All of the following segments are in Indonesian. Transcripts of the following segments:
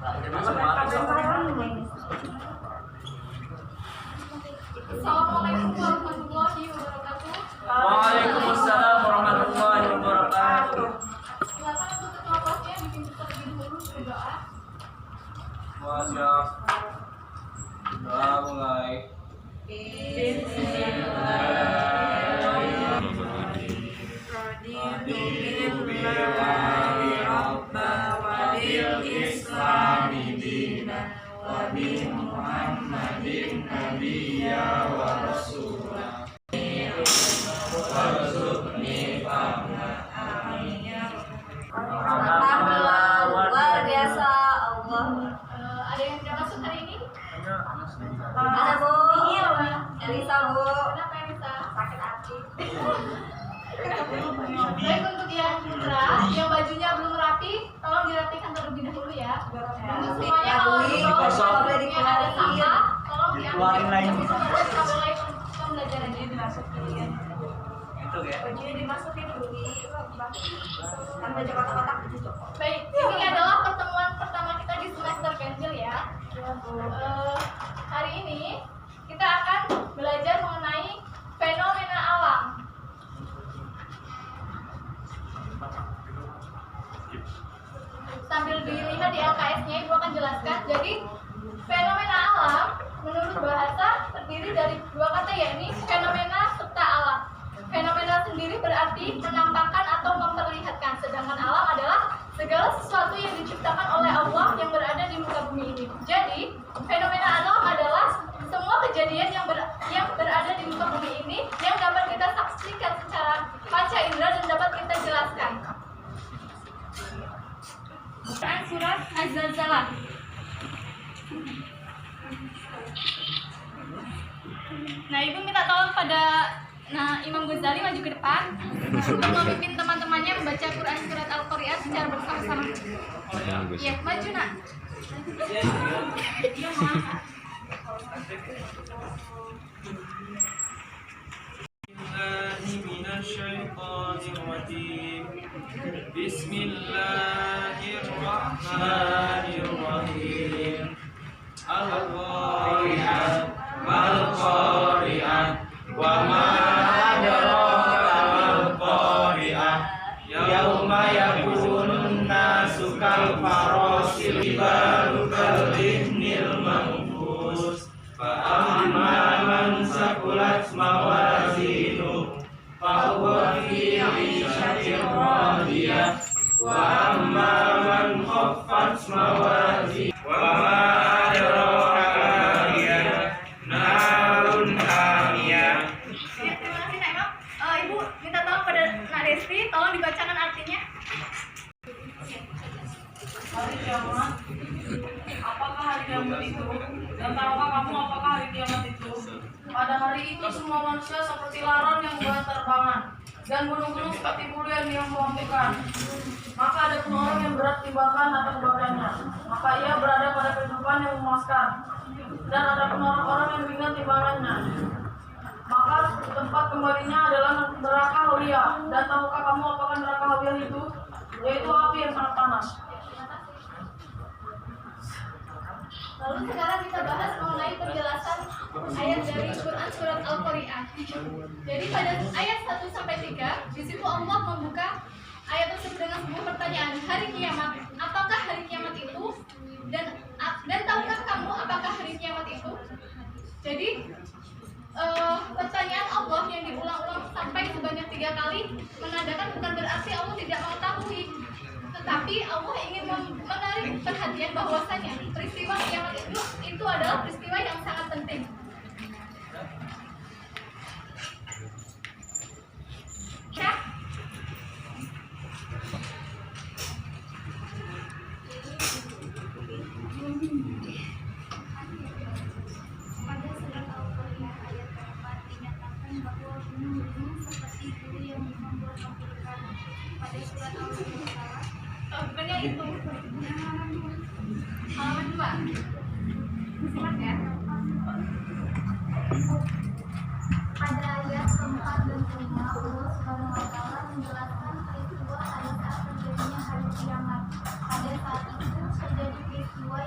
Assalamualaikum warahmatullahi wabarakatuh. Waalaikumsalam warahmatullahi wabarakatuh. Silakan untuk ketua kelasnya bikin terlebih dahulu berdoa. Siap. Doa mulai. Luar biasa Allah. Ada yang tidak masuk hari ini? Ada Bu. Elisa Bu. Kenapa Elisa? Sakit hati. Baik, untuk yang putra, yang bajunya belum rapi, tolong dirapikan terlebih dahulu ya. Untuk semuanya kalau boleh ada sampah, tolong Keluarin lagi. Kita mulai pembelajaran ini. Itu ya. Bajunya dimasukin dulu. Kan baca kotak-kotak itu cok. Baik, ini adalah pertemuan pertama kita di semester ganjil ya. Hari ini kita akan belajar mengenai fenomena alam. Sambil dilihat di LKS-nya, Ibu akan jelaskan. Jadi, fenomena alam menurut bahasa terdiri dari dua kata, yakni fenomena serta alam. Fenomena sendiri berarti menampakkan atau memperlihatkan, sedangkan alam adalah segala sesuatu yang diciptakan oleh Allah yang berada di muka bumi ini. Jadi, fenomena alam adalah semua kejadian yang berada di muka bumi ini yang dapat kita saksikan secara panca indera dan dapat kita jelaskan. Surat Az-Zalzalah. Nah, Ibu minta tolong pada Imam Ghazali maju ke depan untuk memimpin teman-temannya membaca Quran surat Al-Qari'ah secara bersama-sama. Iya, maju nak. Bismillahirrahmanirrahim. Al-Qari'ah, Mal-Qari'ah, wa ma adraka mal-Qari'ah. Yauma yakunun nasu kal farasil jibalu kal ihnil manfus. Fa amma man saqulat mawazinu fa huwa fi 'ishatin radiyah. Wa amma man khaffat mawazinu wa ma adraka ma hiya narun hamiyah. Terima kasih Nak Imam. Ibu minta tolong pada Nak Desti, tolong dibacakan artinya. Hari kiamat, apakah hari kiamat itu? Dan tahukah kamu apakah hari kiamat itu? Pada hari itu semua manusia seperti laron yang berterbangan, dan gunung-gunung seperti bulu yang diempu-empukan. Maka ada pun orang yang berat timbangan atas badannya, maka ia berada pada kehidupan yang memuaskan. Dan ada pun orang-orang yang ringan timbangannya, maka tempat kembalinya adalah neraka Hawiyah. Dan tahukah kamu apakah neraka Hawiyah itu? Yaitu api yang sangat panas. Lalu sekarang kita bahas mengenai penjelasan ayat dari Quran surat Al-Qari'ah. Jadi pada ayat 1 sampai 3, di situ Allah membuka ayat tersebut dengan sebuah pertanyaan, hari kiamat, apakah hari kiamat itu? Dan tahukah kamu apakah hari kiamat itu? Jadi pertanyaan Allah yang diulang-ulang sampai sebanyak 3 kali menandakan bukan berarti Allah tidak mengetahui, tetapi Allah ingin menarik perhatian bahwasanya peristiwa kiamat itu adalah peristiwa yang sangat penting. Ya. Pada surat Al-Qari'ah ayat keempat dinyatakan bahwa gunung-gunung seperti bulu yang membuat membutuhkan. Pada surat Al-Zalzalah, bukannya itu halaman 2. Simak ya. Pada ayat keempat dan kelima, Allah Subhanahu wa Ta'ala menjelaskan peristiwa pada saat terjadinya hari kiamat. Pada saat itu terjadi peristiwa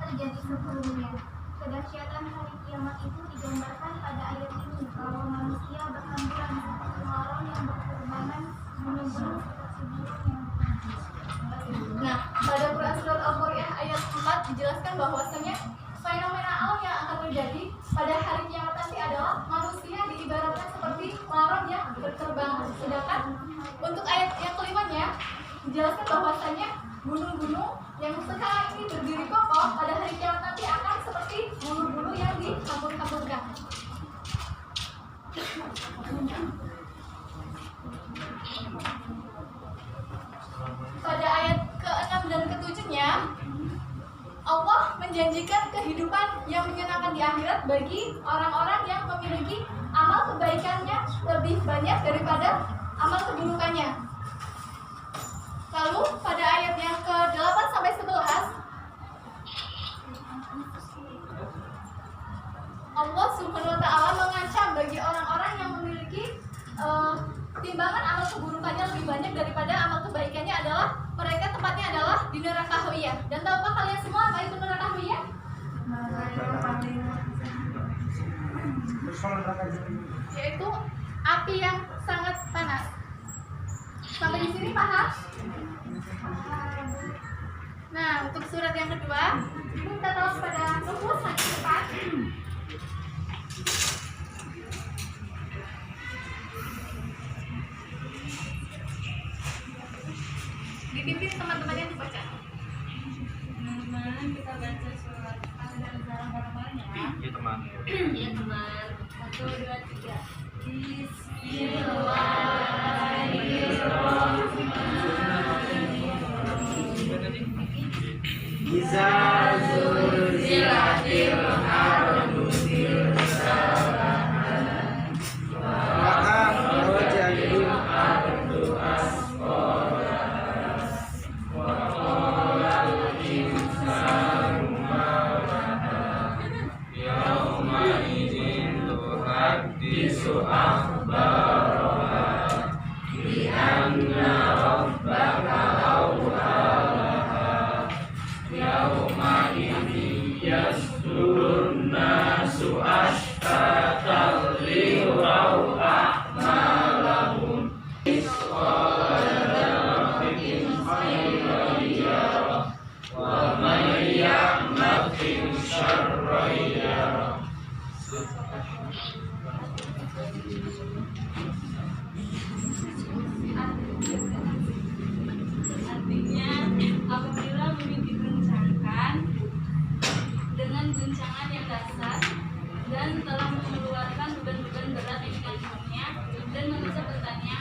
terjadi sebelumnya. Kedahsyatan hari kiamat itu digambarkan pada ayat ini bahwa manusia berhamburan seperti laron yang berterbangan gunung-gunung seperti burung yang berhamburan. Nah, pada Quran surat Al-Qur'an ayat 4 dijelaskan bahwasanya fenomena alam yang akan terjadi pada hari kiamat nanti adalah manusia diibaratkan seperti laron yang berterbangan. Sedangkan untuk ayat yang kelimanya dijelaskan bahwasanya gunung-gunung yang sekarang ini berdiri kokoh pada hari kiamat nanti akan seperti bulu-bulu yang dihambur-hamburkan. Pada ayat ke-6 dan ke-7-nya Allah menjanjikan kehidupan yang menyenangkan di akhirat bagi orang-orang yang memiliki amal kebaikannya lebih banyak daripada amal keburukannya. Lalu pada ayat yang ke-8 sampai 11 Allah Subhanahu wa taala mengancam bagi orang-orang yang memiliki timbangan amal keburukannya lebih banyak daripada amal kebaikannya adalah mereka tempatnya adalah di neraka Hawiyah. Dan tahukah kalian semua apa itu neraka Hawiyah? Yaitu api yang sangat panas. Sampai di sini paham? Nah, untuk surat yang kedua, kita tahu pada rumus yang depan. Dipimpin teman-temannya dibaca. Teman-teman, kita baca surat Al-Baqarah bareng-bareng ya. Iya teman. Iya teman. 1, 2, 3. Iza zulzilatil ardu zilzalaha wa akhrajatil ardu asqalaha wa qala al-insanu ma laha yawma idzin tuhaddisu akhbaraha bi anna rabbaka awhalaha yauma idzi yasdurun nasu ashtatan liyuraw a'malahum isqala dzarratin khairan yarah wa man ya'mal syarran yarah. Artinya, apabila bumi diguncangkan dengan guncangan yang dasar dan telah mengeluarkan beban-beban berat yang dikandungnya, dan manusia bertanya,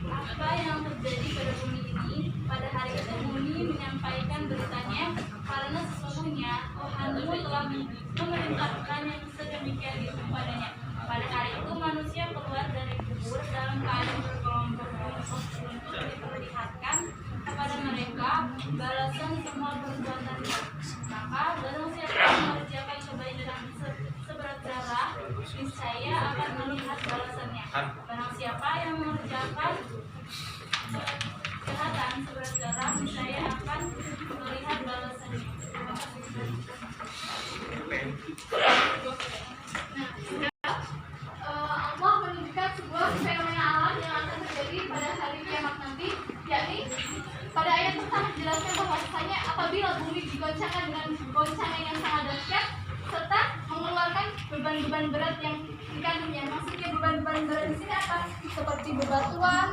apa yang terjadi pada bumi ini? Pada hari itu bumi menyampaikan beritanya, karena sesungguhnya Tuhanmu telah memerintahkan yang sedemikian itu padanya. Pada hari itu manusia keluar dari kubur dalam keadaan berkelompok-kelompok untuk diperlihatkan kepada mereka balasan semua perbuatannya. Maka barang siapa yang mengerjakan kebaikan seberat zarah, niscaya akan melihat balasannya. Barang siapa yang mengerjakan kejahatan seberat zarah, niscaya akan melihat balasannya. Allah menunjukkan sebuah fenomena alam yang akan terjadi pada hari kiamat nanti, yakni pada ayat pertama dijelaskan bahwasanya apabila bumi digoncangkan dengan goncangan yang sangat dahsyat serta mengeluarkan beban-beban berat yang dikandungnya. Maksudnya beban-beban berat di sini apa? Seperti bebatuan,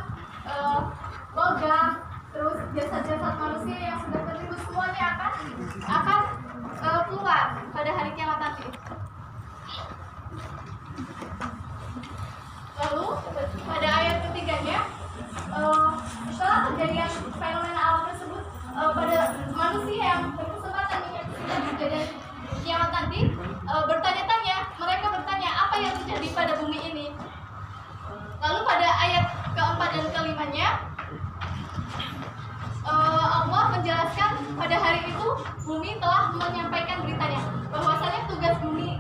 logam, terus jasad-jasad manusia yang sudah tertimbun semuanya akan keluar pada hari kiamat nanti. Lalu pada ayat ketiganya, setelah kejadian fenomena alam tersebut, pada manusia yang berkesempatan menyaksikan kejadian kiamat nanti bertanya-tanya, mereka bertanya apa yang terjadi pada bumi ini. Lalu pada ayat keempat dan kelimanya, Allah menjelaskan pada hari itu bumi telah menyampaikan beritanya bahwasanya tugas bumi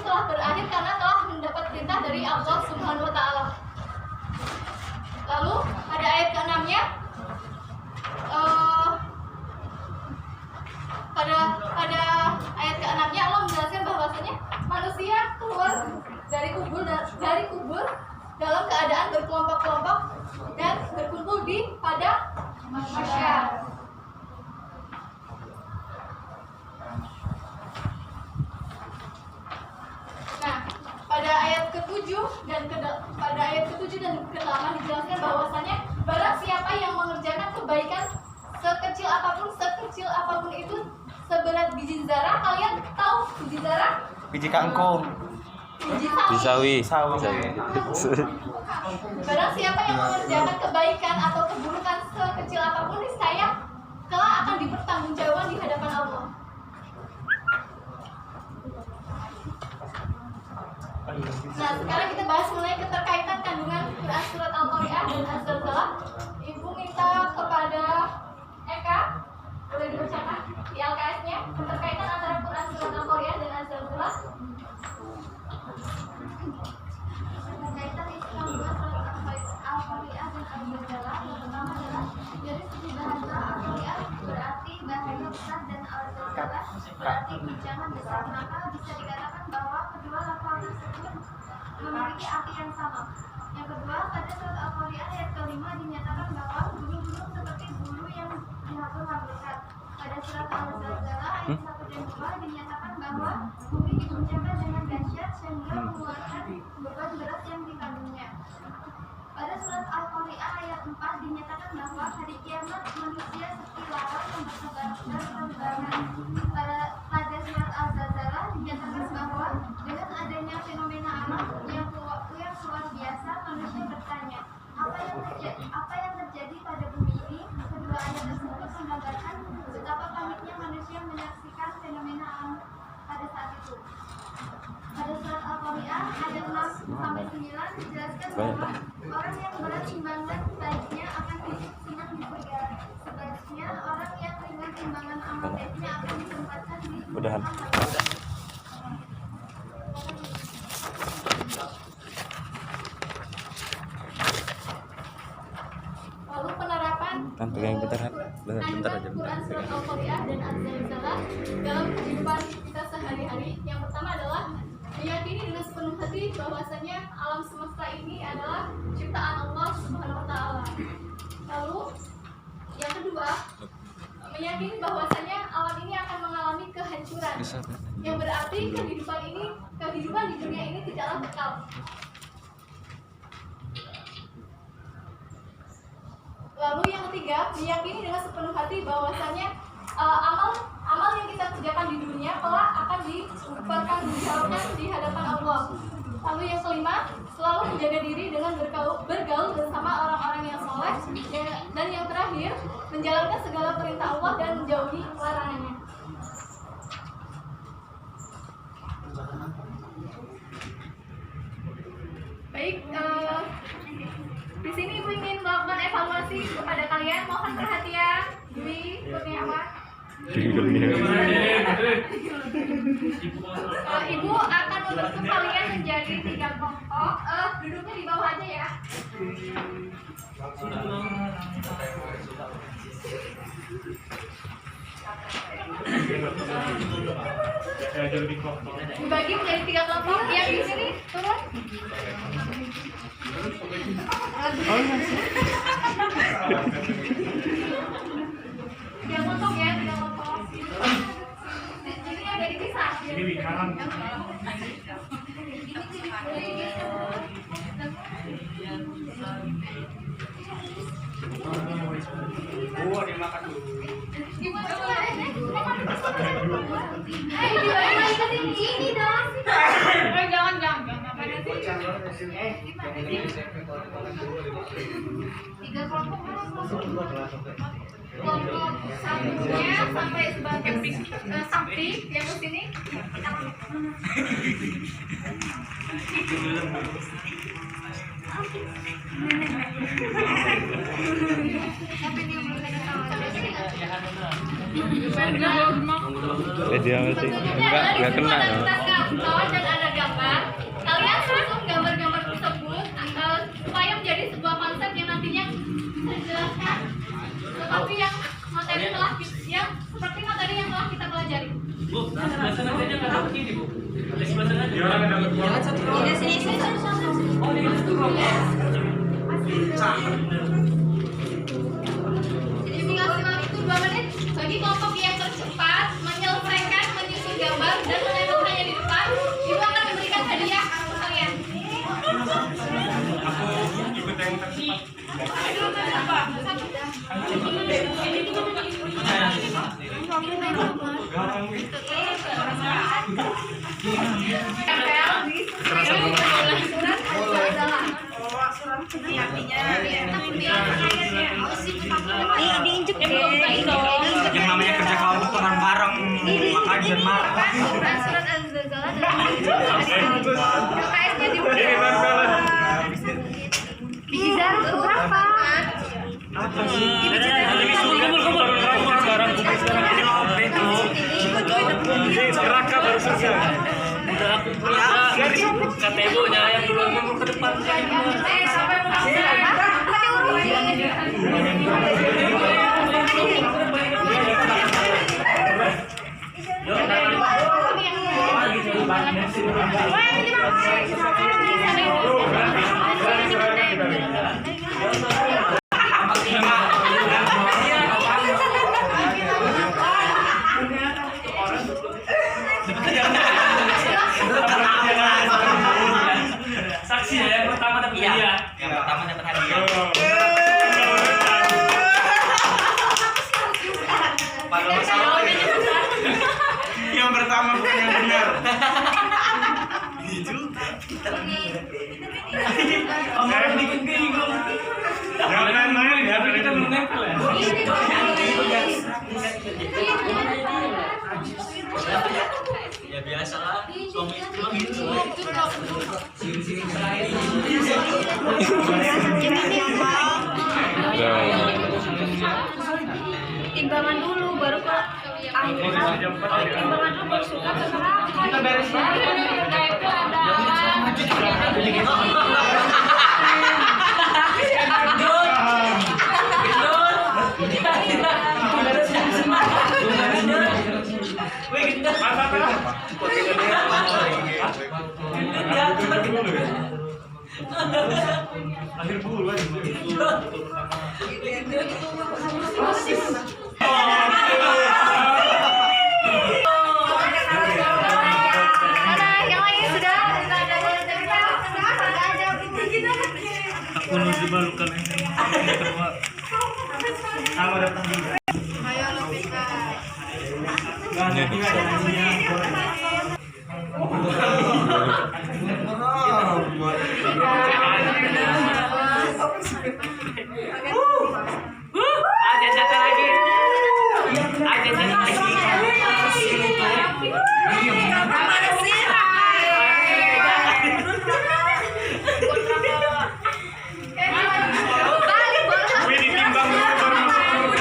telah berakhir karena telah mendapat perintah dari Allah Subhanahu wa taala. Lalu pada ayat ke-6-nya pada 27 dan 28 dijelaskan bahwasanya barang siapa yang mengerjakan kebaikan sekecil apapun itu seberat biji zarah. Kalian tahu biji zarah? Biji kangkung. Biji sawi. Sawi. Barang siapa yang mengerjakan kebaikan atau keburukan sekecil apapun, niscaya kelak akan dipertanggungjawabkan di hadapan Allah. Nah, sekarang kita bahas mengenai keterkaitan kandungan Quran surat Al-Qari'ah dan Az-Zalzalah. Ibu minta kepada Eka, boleh dibacakan di LKS-nya keterkaitan antara Quran surat Al-Qari'ah dan Az-Zalzalah. Keterkaitan Islam surat Al-Qari'ah dan Az-Zalzalah. Yang pertama adalah dari segi bahasa Al-Qari'ah berarti bahaya besar dan Al-Zalzalah berarti guncangan besar. Maka bisa dikatakan bahwa kedua lafal tersebut memiliki arti yang sama. Yang kedua, pada surat Al-Qari'ah ayat kelima dinyatakan bahwa gunung-gunung seperti bulu yang dihapus-hapuskan. Pada surat Al-Zalzalah ayat 1 dan 2 dinyatakan bahwa bumi diguncangkan dengan dahsyat sehingga mengeluarkan beban berat yang dikandungnya. Pada surat Al-Qari'ah ayat 4 dinyatakan bahwa hari kiamat manusia seperti lalat yang bertebaran. Pada surat Al-Zalzalah dinyatakan bahwa dengan adanya fenomena alam yang luar biasa, manusia bertanya, apa yang terjadi pada bumi ini? Kedua ayat tersebut menggambarkan betapa paniknya manusia menyaksikan fenomena alam pada saat itu. Pada surat Al-Qari'ah ayat 6-9 dijelaskan bahwa orang yang berat timbangan baiknya akan disinang di surga. Sebaliknya orang yang ringan timbangan amal baiknya akan ditempatkan di neraka. Lalu penerapan Quran surat Al-Qari'ah dan Az-Zalzalah dalam kehidupan kita sehari-hari. Yang pertama adalah meyakini dengan sepenuh hati bahwasanya alam semesta ini adalah ciptaan Allah Subhanahu wa taala. Lalu yang kedua, meyakini bahwasanya alam ini akan mengalami kehancuran. Yang berarti kehidupan di dunia ini tidaklah kekal. Lalu yang ketiga, meyakini dengan sepenuh hati bahwasanya amal yang kita kerjakan di dunia kelak akan dipertanggungjawabkan di hadapan Allah. Lalu yang kelima, selalu menjaga diri dengan bergaul bersama orang-orang yang soleh. Dan yang terakhir, menjalankan segala perintah Allah dan menjauhi larangannya. Baik, di sini Ibu ingin melakukan evaluasi kepada kalian. Mohon perhatian, Dwi Kurniawan. Ibu akan membentuk kalian menjadi 3 kelompok. Duduknya di bawah aja ya. Dibagi menjadi 3 kelompok. Yang di sini turun. Tiga kelompok ya, 3 kelompok. Ini ada dipisah. Ini di kanan. Oh, dia makan dulu. Ini dong. Jangan. Tiga kelompok kelompok satunya sampai sebatas sapi yang ke sini. Enggak kena. Kawan dan ada gambar. Kalian susun gambar-gambar tersebut supaya menjadi sebuah konsep yang nantinya bisa dijelaskan seperti materi yang telah kita pelajari. Bu, sebelah sana aja nggak dapat ini, Bu. Ada sebelah sana aja. Jangan dapat Bu. Sini. Oh, di situ. Jadi maksimal itu 2 menit bagi kelompok yang tercepat menyelesaikan menyusun gambar dan menempelkannya di depan. Ibu akan memberikan hadiah untuk kalian. Aku Diinjek Yang namanya kerja kelompok teman bareng, makanya jangan marah. Surat Al-Zalzalah biji zaru tuh berapa? Apa sih? Kumpul sekarang. Ini lobe tuh. Neraka baru selesai. Udah aku pulang. Kata ibunya yang duluan ngomong ke depan. Saksi ya, yang pertama dapat hadiah. Yang pertama dapat hadiah. Padahal salah. Yang pertama bukan yang benar. Itu. Jangan bikin bingung. Jangan main ya, kita belum nempel ya. Ya biasa lah, suami istri gitu. Timbangan dulu baru ke akhirat. Timbangan dulu baru suka ke neraka. Kita beres Akhir bulan. Aku nuju balukan ini. Sama datang juga. Ayo lebih baik. Gak ada ada satu lagi. Ada satu lagi. Wih, ditimbang dulu baru masuk.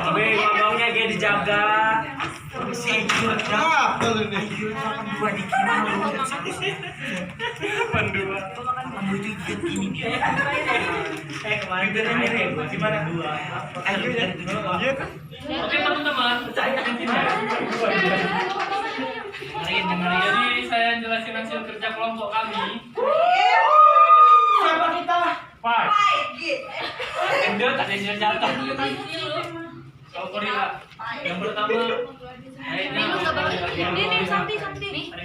Tapi ngomongnya dia dijaga. Gua dikira lu. Pandua. Kemarin dia nanya gua gimana dua. Oke teman-teman, jadi saya jelasin hasil kerja kelompok kami. Siapa kita? Pak. Endot ada yang jatuh. Kau gorila. Yang pertama, kayaknya hari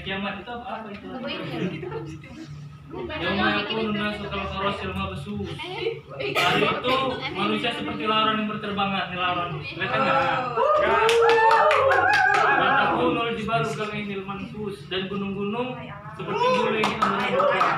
kiamat itu apa itu? Yang mengaku nasuk kalau silma besu. Hari itu manusia seperti laron yang berterbangan, laron. Kelihatan nggak? Mataku nol jibalu kami nilman sus dan gunung-gunung seperti bulu yang menembakkan.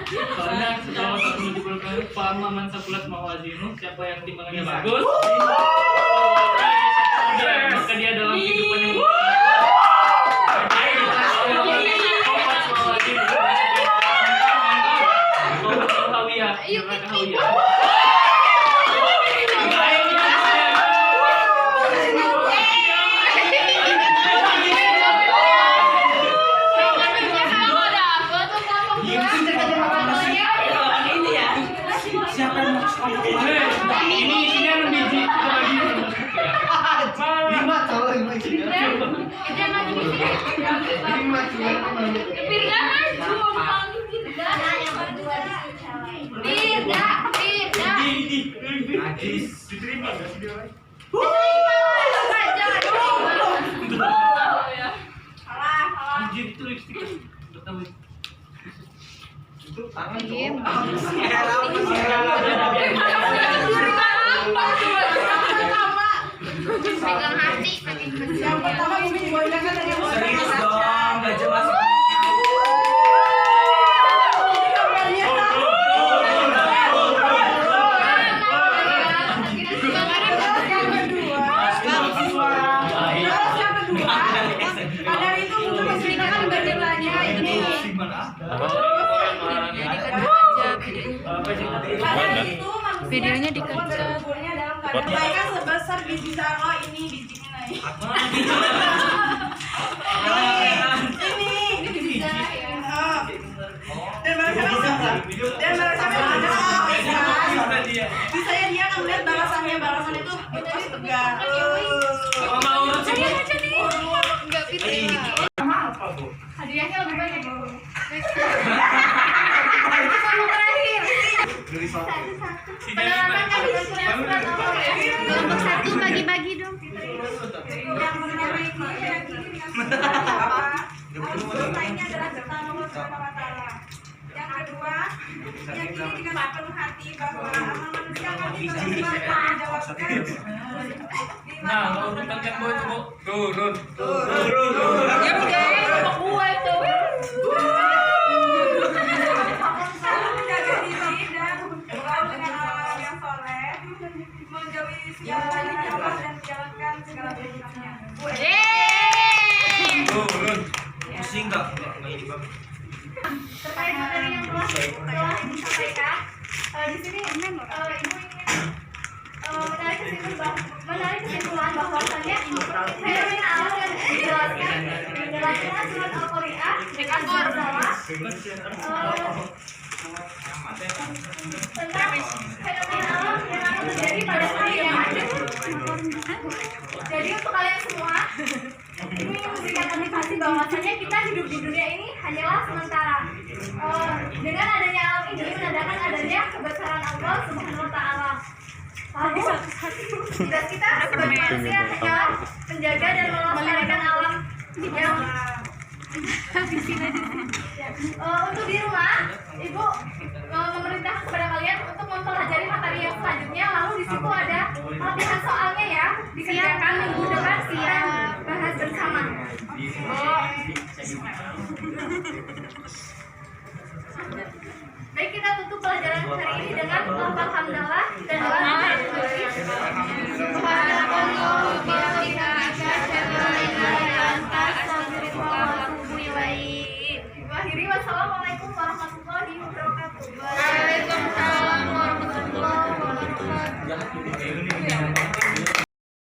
Soalnya setelah waktu menuju bulan Pama mansa pulas mawazinu, siapa yang timbangannya bagus, maka dia dalam kehidupan yang ini isinya 6 biji. Najis. Diterima nggak sih dia? Anjir itu lipstick. Betul. Itu tangan Diem. Pegang hati saking Yang pertama ini digoyangkan dari serius dong, gak jelas. Ada itu untuk menceritakan benderanya ini. Pada itu Videonya dikerja. buburnya dalam keadaan kebaikan sebesar biji sarlo ini bijinya naik. Ini biji dan balasannya ada bisa ya dia akan melihat balasan itu segar. Enggak fitri. Hadiahnya lebih banyak. Penerapan kandungan surat awal ya. Kelompok 1 bagi-bagi dong. Yang pertama ini apa? Lainnya adalah tentang Allah Subhanahu wa Ta'ala. Yang kedua, yakini dengan penuh hati bahwa amal manusia akan menjawabkan. Nah, kalau urutan yang itu, Bu. Turun. Ya udah, gua itu. Selalu menjaga diri dan bergaul dengan orang yang soleh, menjauhi segala hal dan menjalankan segala perintahnya. Turun. Pusing nggak ini bang? Terkait materi yang telah Ibu sampaikan, di sini Ibu ingin menarik kesimpulan bahwasannya fenomena alam yang dijelaskan dalam surat Al-Qari'ah dengan bersama tentang fenomena alam yang akan terjadi pada hari yang ada. Jadi untuk kalian semua, ini memberikan motivasi bahwasanya kita hidup di dunia ini hanyalah sementara. Dengan adanya alam ini menandakan adanya kebesaran Allah Subhanahu wa Ta'ala. Lalu tugas kita sebagai manusia hanyalah menjaga dan melestarikan alam yang untuk di rumah, Ibu memerintahkan kepada kalian untuk mempelajari materi yang selanjutnya. Lalu di situ ada latihan soalnya ya, dikerjakan minggu depan kita bahas bersama. Baik, kita tutup pelajaran hari ini dengan lafaz hamdalah dan doa.